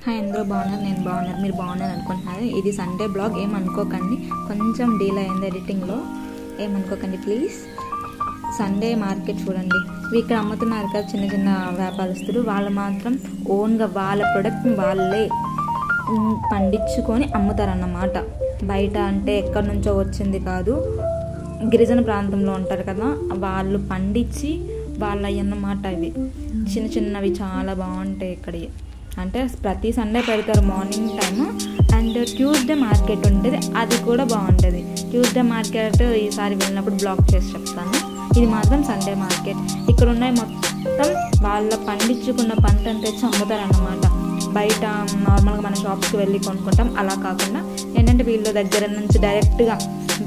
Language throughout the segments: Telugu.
హాయ్, అందరూ బాగున్నారు, నేను బాగున్నారు, మీరు బాగున్నారు అనుకుంటున్నారు. ఇది సండే బ్లాగ్, ఏమనుకోకండి, కొంచెం డీల్ అయింది ఎడిటింగ్లో, ఏమనుకోకండి ప్లీజ్. సండే మార్కెట్ చూడండి, ఇక్కడ అమ్ముతున్నారు కదా చిన్న చిన్న వ్యాపారస్తులు, వాళ్ళు మాత్రం ఓన్గా వాళ్ళ ప్రొడక్ట్ని వాళ్ళే పండించుకొని అమ్ముతారన్నమాట. బయట అంటే ఎక్కడి నుంచో వచ్చింది కాదు, గిరిజన ప్రాంతంలో ఉంటారు కదా, వాళ్ళు పండించి వాళ్ళ అన్నమాట. ఇవి చిన్న చిన్నవి చాలా బాగుంటాయి ఇక్కడ. అంటే ప్రతి సండే పెడతారు morning time. And Tuesday market ఉంటుంది, అది కూడా బాగుంటుంది. ట్యూస్డే మార్కెట్ ఈసారి వెళ్ళినప్పుడు బ్లాగ్ చేసి చెప్తాను. ఇది మాత్రం సండే మార్కెట్. ఇక్కడ ఉన్నాయి మొత్తం వాళ్ళ పండించుకున్న పంటను తెచ్చి అమ్ముతారన్నమాట. బయట నార్మల్గా మన షాప్స్కి వెళ్ళి కొనుక్కుంటాం, అలా కాకుండా ఏంటంటే వీళ్ళ దగ్గర నుంచి డైరెక్ట్గా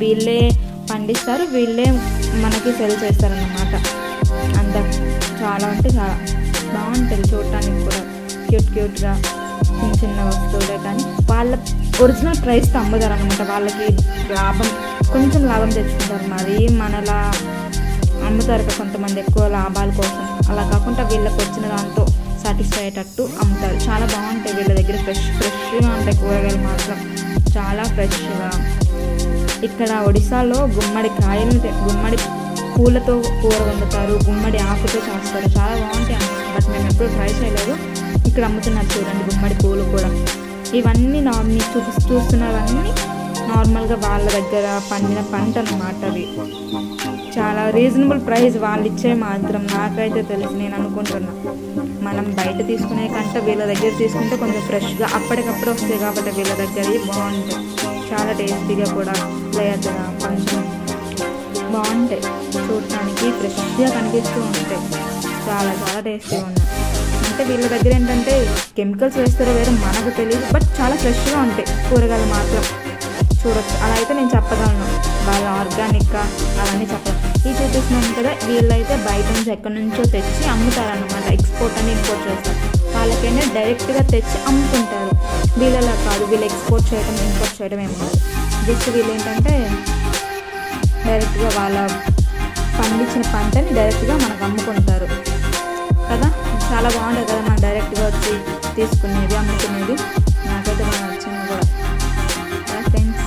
వీళ్ళే పండిస్తారు, వీళ్ళే మనకి సెల్ చేస్తారన్నమాట. అంత చాలా అంటే చాలా బాగుంటుంది చూడటానికి కూడా, క్యూట్గా చిన్న చిన్న వస్తువులే. కానీ వాళ్ళ ఒరిజినల్ ప్రైస్తో అమ్ముతారు అనమాట. వాళ్ళకి కొంచెం లాభం తెచ్చుకుంటారు. మరి మనలా అమ్ముతారు కదా కొంతమంది ఎక్కువ లాభాల కోసం, అలా కాకుండా వీళ్ళకి వచ్చిన దాంతో సాటిస్ఫై అయ్యేటట్టు అమ్ముతారు. చాలా బాగుంటాయి వీళ్ళ దగ్గర, ఫ్రెష్గా ఉంటాయి కూరగాయలు మాత్రం, చాలా ఫ్రెష్గా. ఇక్కడ ఒడిశాలో గుమ్మడి పూలతో కూర వండుతారు, గుమ్మడి ఆకుతో చేస్తారు, చాలా బాగుంటాయి. బట్ మేము ఎప్పుడు ట్రై చేయలేదు. ఇక్కడ అమ్ముతున్నారు చూడండి గుమ్మడి పూలు కూడా. ఇవన్నీ మీకు చూస్తున్నవన్నీ నార్మల్గా వాళ్ళ దగ్గర పండిన పంట అన్నమాట. అవి చాలా రీజనబుల్ ప్రైస్ వాళ్ళు ఇచ్చే మాత్రం, నాకైతే తెలిసి నేను అనుకుంటున్నా. మనం బయట తీసుకునే కంటే వీళ్ళ దగ్గర తీసుకుంటే కొంచెం ఫ్రెష్గా అప్పటికప్పుడు వస్తాయి కాబట్టి వీళ్ళ దగ్గర బాగుంటాయి. చాలా టేస్టీగా కూడా, లేతగా కొంచెం బాగుంటాయి, చూడటానికి ఫ్రెష్గా కనిపిస్తూ ఉంటాయి. చాలా చాలా టేస్టీగా ఉన్నాయి. అంటే వీళ్ళ దగ్గర ఏంటంటే కెమికల్స్ వేస్తారో వేరే మనకు తెలియదు, బట్ చాలా ఫ్రెష్గా ఉంటాయి కూరగాయలు మాత్రం. చూడొచ్చు, అలా అయితే నేను చెప్పగలను. వాళ్ళ ఆర్గానిక్గా అవన్నీ చెప్పగలను. ఈ చూపిస్తున్నాను కదా, వీళ్ళైతే బయట నుంచి ఎక్కడి నుంచో తెచ్చి అమ్ముతారన్నమాట. ఎక్స్పోర్ట్ అని ఇంపోర్ట్ చేస్తారు. వాళ్ళకైనా డైరెక్ట్గా తెచ్చి అమ్ముకుంటారు. వీళ్ళలా కాదు, వీళ్ళు ఎక్స్పోర్ట్ చేయడం ఇంపోర్ట్ చేయడం ఏం కాదు. జస్ట్ వీళ్ళు ఏంటంటే డైరెక్ట్గా వాళ్ళ పండించిన పంటని డైరెక్ట్గా మనకు అమ్ముకుంటారు కదా. చాలా బాగుంటుంది కదా మనం డైరెక్ట్గా వచ్చి తీసుకునేది, అమ్ముకునేది. నాకైతే బాగా నచ్చింది కూడా. ఫ్రెండ్స్,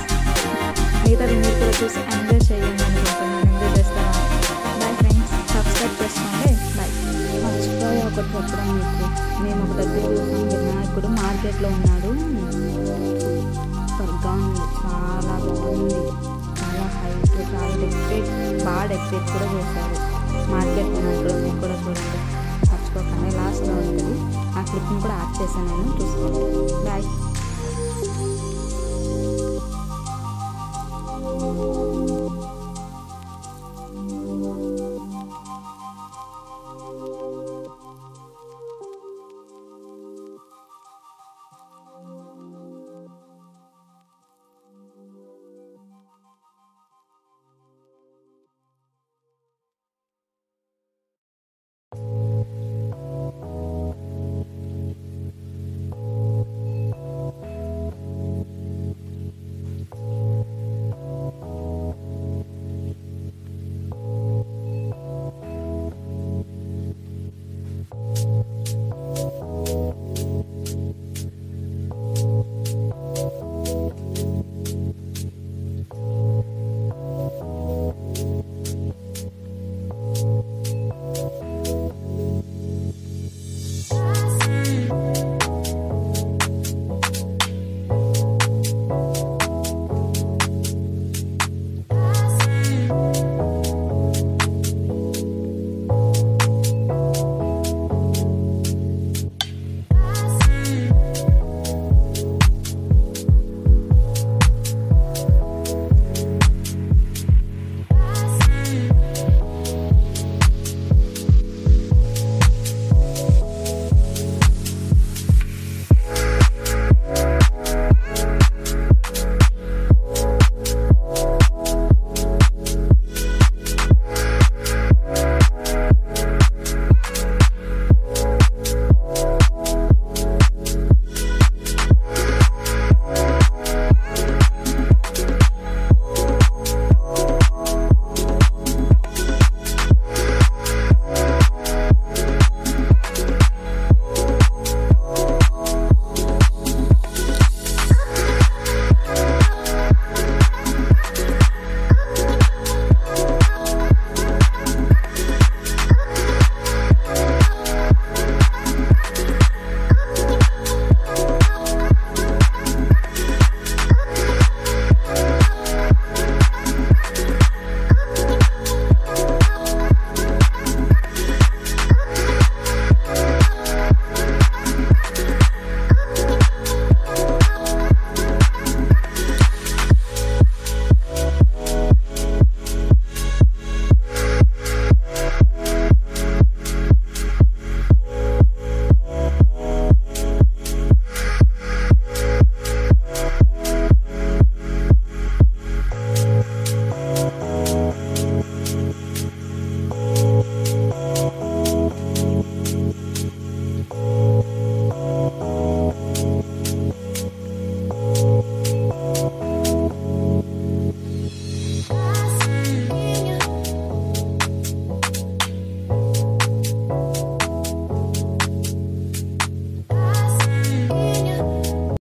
మిగతా మీరు కూడా చూసి ఎంజాయ్ చేయండి అనుకుంటున్నాను. ఎంజాయ్ చేస్తాను. బాయ్ ఫ్రెండ్స్, సబ్స్క్రైబ్ చేసుకోండి. బాయ్. మర్చిపోయి ఒకటి చెప్పడం మీకు, మేము ఒక దగ్గర చూసాం, వినాయకుడు మార్కెట్లో ఉన్నాడు. సూపర్గా ఉంది, చాలా బాగుంది, చాలా హైట్, చాలా డెకరేట్, బాగా డెకరేట్ కూడా చేశారు. మార్కెట్ వినాయకుడు మీకు కూడా చూడండి, మర్చిపోకండి. లాస్ట్లో ఉంటుంది. ఆ క్లిప్ని కూడా యాడ్ చేశాను నేను, చూసుకోండి. బాయ్.